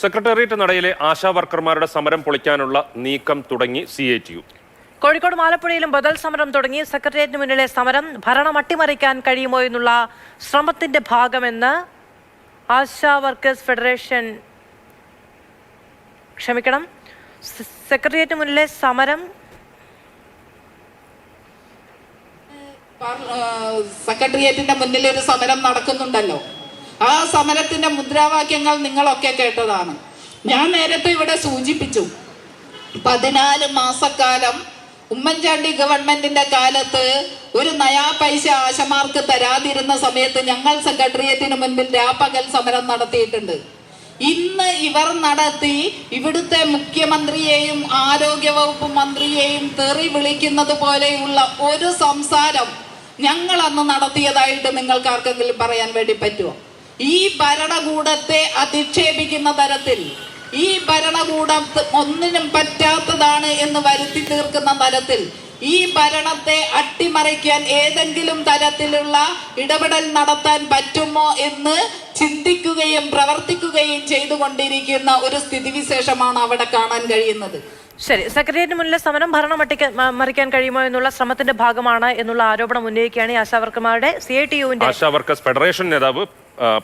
Secretariat നടയിലെ ASHA വർക്കർമാരുടെ സമരം പൊളിക്കാനുള്ള നീക്കം തുടങ്ങി CITU. കോഴിക്കോട് ആലപ്പുഴയിലും ബദൽ സമരം തുടങ്ങി. സെക്രട്ടേറിയറ്റിന് മുന്നിലെ സമരം ഭരണം അട്ടിമറിക്കാൻ കഴിയുമോ എന്നുള്ള ശ്രമത്തിന്റെ ഭാഗമെന്ന് ആശാ വർക്കേഴ്സ് ഫെഡറേഷൻ സെക്രട്ടേറിയറ്റിന് മുന്നിലെ സമരം സെക്രട്ടേറിയറ്റിന്റെ മുന്നിൽ ഒരു സമരം നടക്കുന്നുണ്ടല്ലോ. ആ സമരത്തിന്റെ മുദ്രാവാക്യങ്ങൾ നിങ്ങളൊക്കെ കേട്ടതാണ്. ഞാൻ നേരത്തെ ഇവിടെ സൂചിപ്പിച്ചു, 14 മാസക്കാലം ഉമ്മൻചാണ്ടി ഗവൺമെന്റിന്റെ കാലത്ത് ഒരു നയാ പൈസ ആശമാർക്ക് തരാതിരുന്ന സമയത്ത് ഞങ്ങൾ സെക്രട്ടേറിയറ്റിന് മുൻപിൽ രാപ്പകൽ സമരം നടത്തിയിട്ടുണ്ട്. ഇന്ന് ഇവർ നടത്തി ഇവിടുത്തെ മുഖ്യമന്ത്രിയെയും ആരോഗ്യവകുപ്പ് മന്ത്രിയെയും തെറി വിളിക്കുന്നത് പോലെയുള്ള ഒരു സംസാരം ഞങ്ങൾ അന്ന് നടത്തിയതായിട്ട് നിങ്ങൾക്ക് ആർക്കെങ്കിലും പറയാൻ വേണ്ടി പറ്റുമോ? ഈ ഭരണകൂടത്തെ അധിക്ഷേപിക്കുന്ന തരത്തിൽ, ഈ ഭരണകൂടം ഒന്നിനും പറ്റാത്തതാണ് എന്ന് വരുത്തി തീർക്കുന്ന തരത്തിൽ, ഈ ഭരണത്തെ അട്ടിമറിക്കാൻ ഏതെങ്കിലും തരത്തിലുള്ള ഇടപെടൽ നടത്താൻ പറ്റുമോ എന്ന് ചിന്തിക്കുകയും പ്രവർത്തിക്കുകയും ചെയ്തുകൊണ്ടിരിക്കുന്ന ഒരു സ്ഥിതിവിശേഷമാണ് അവിടെ കാണാൻ കഴിയുന്നത്. ശരി, സെക്രട്ടേറിയറ്റിന് മുന്നിലെ സമരം ഭരണം മറിക്കാൻ കഴിയുമോ എന്നുള്ള ശ്രമത്തിന്റെ ഭാഗമാണ് എന്നുള്ള ആരോപണം ഉന്നയിക്കുകയാണ് ആശാ വർക്കർമാരുടെ CITUവിന്റെ ആശാ വർക്കേഴ്സ് ഫെഡറേഷൻ നേതാവ്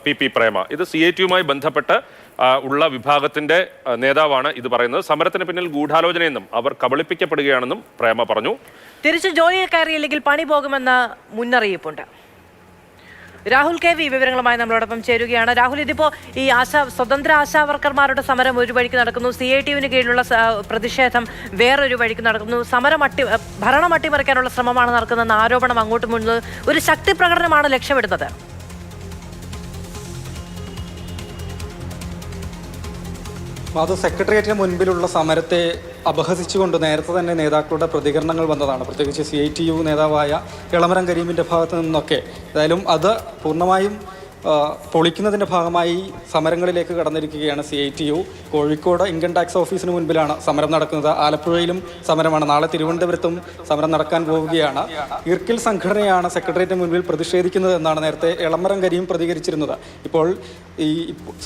PP പ്രേമ. ഇത് CITUവുമായി ബന്ധപ്പെട്ട് ഉള്ള വിഭാഗത്തിന്റെ നേതാവാണ് ഇത് പറയുന്നത്. സമരത്തിന് പിന്നിൽ ഗൂഢാലോചനയെന്നും അവർ കബളിപ്പിക്കപ്പെടുകയാണെന്നും പ്രേമ പറഞ്ഞു. തിരിച്ചു ജോലിയിൽ കയറിയില്ലെങ്കിൽ പണി പോകുമെന്ന് മുന്നറിയിപ്പുണ്ട്. രാഹുൽ KV വിവരങ്ങളുമായി നമ്മളോടൊപ്പം ചേരുകയാണ്. രാഹുൽ, ഇതിപ്പോ ഈ സ്വതന്ത്ര ആശാ വർക്കർമാരുടെ സമരം ഒരു വഴിക്ക് നടക്കുന്നു, CITUവിന് കീഴിലുള്ള പ്രതിഷേധം വേറൊരു വഴിക്ക് നടക്കുന്നു. ഭരണം അട്ടിമറിക്കാനുള്ള ശ്രമമാണ് നടക്കുന്നതെന്ന ആരോപണം അങ്ങോട്ടും മുന്നിൽ ഒരു ശക്തി പ്രകടനമാണ് ലക്ഷ്യമിടുന്നത്. അത് സെക്രട്ടേറിയറ്റിന് മുൻപിലുള്ള സമരത്തെ അപഹസിച്ചുകൊണ്ട് നേരത്തെ തന്നെ നേതാക്കളുടെ പ്രതികരണങ്ങൾ വന്നതാണ്. പ്രത്യേകിച്ച് CITU നേതാവായ എളമരം കരീമിൻ്റെ ഭാഗത്തു നിന്നൊക്കെ. ഏതായാലും അത് പൂർണ്ണമായും പൊളിക്കുന്നതിൻ്റെ ഭാഗമായി സമരങ്ങളിലേക്ക് കടന്നിരിക്കുകയാണ് CITU. കോഴിക്കോട് ഇൻകം ടാക്സ് ഓഫീസിന് മുൻപിലാണ് സമരം നടക്കുന്നത്. ആലപ്പുഴയിലും സമരമാണ്. നാളെ തിരുവനന്തപുരത്തും സമരം നടക്കാൻ പോവുകയാണ്. ഇർക്കിൽ സംഘടനയാണ് സെക്രട്ടേറിയറ്റിന് മുൻപിൽ പ്രതിഷേധിക്കുന്നത് എന്നാണ് നേരത്തെ എളമരം കരീം പ്രതികരിച്ചിരുന്നത്. ഇപ്പോൾ ഈ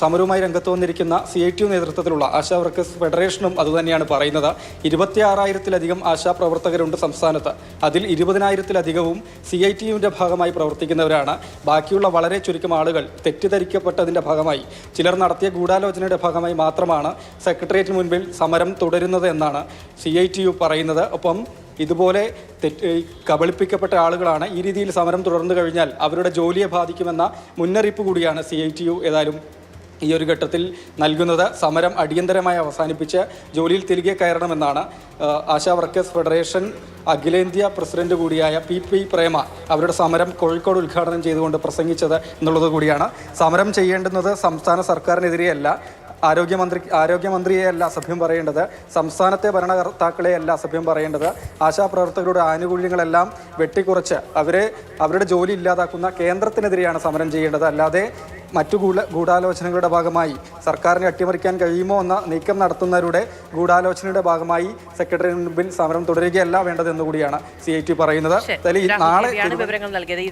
സമരവുമായി രംഗത്ത് വന്നിരിക്കുന്ന CITU നേതൃത്വത്തിലുള്ള ആശാ വർക്കേഴ്സ് ഫെഡറേഷനും അതുതന്നെയാണ് പറയുന്നത്. 26,000-ലധികം ആശാ പ്രവർത്തകരുണ്ട് സംസ്ഥാനത്ത്. അതിൽ 20,000-ലധികവും CITUവിൻ്റെ ഭാഗമായി പ്രവർത്തിക്കുന്നവരാണ്. ബാക്കിയുള്ള വളരെ ചുരുക്കം ആളുകൾ തെറ്റിദ്ധരിക്കപ്പെട്ടതിൻ്റെ ഭാഗമായി, ചിലർ നടത്തിയ ഗൂഢാലോചനയുടെ ഭാഗമായി മാത്രമാണ് സെക്രട്ടേറിയറ്റിന് മുൻപിൽ സമരം തുടരുന്നത് എന്നാണ് CITU പറയുന്നത്. ഒപ്പം ഇതുപോലെ കബളിപ്പിക്കപ്പെട്ട ആളുകളാണ്. ഈ രീതിയിൽ സമരം തുടർന്നു കഴിഞ്ഞാൽ അവരുടെ ജോലിയെ ബാധിക്കുമെന്ന മുന്നറിയിപ്പ് കൂടിയാണ് CITU ഏതായാലും ഈ ഒരു ഘട്ടത്തിൽ നൽകുന്നത്. സമരം അടിയന്തരമായി അവസാനിപ്പിച്ച് ജോലിയിൽ തിരികെ കയറണമെന്നാണ് ആശാ വർക്കേഴ്സ് ഫെഡറേഷൻ അഖിലേന്ത്യാ പ്രസിഡന്റ് കൂടിയായ PP പ്രേമ അവരുടെ സമരം കോഴിക്കോട് ഉദ്ഘാടനം ചെയ്തുകൊണ്ട് പ്രസംഗിച്ചത് എന്നുള്ളത് കൂടിയാണ്. സമരം ചെയ്യേണ്ടുന്നത് സംസ്ഥാന സർക്കാരിനെതിരെയല്ല, ആരോഗ്യമന്ത്രിയെയല്ല സഭ്യം പറയേണ്ടത്, സംസ്ഥാനത്തെ ഭരണകർത്താക്കളെയല്ല സഭ്യം പറയേണ്ടത്, ആശാപ്രവർത്തകരുടെ ആനുകൂല്യങ്ങളെല്ലാം വെട്ടിക്കുറച്ച് അവരുടെ ജോലി ഇല്ലാതാക്കുന്ന കേന്ദ്രത്തിനെതിരെയാണ് സമരം ചെയ്യേണ്ടത്. അല്ലാതെ മറ്റു ഗൂഢാലോചനകളുടെ ഭാഗമായി സർക്കാരിനെ അട്ടിമറിക്കാൻ കഴിയുമോ എന്ന നീക്കം നടത്തുന്നവരുടെ ഗൂഢാലോചനയുടെ ഭാഗമായി സെക്രട്ടറിയേറ്റിന് മുൻപിൽ സമരം തുടരുകയല്ല വേണ്ടതെന്നുകൂടിയാണ് CITU പറയുന്നത്. നാളെ വിവരങ്ങൾ നൽകിയത്.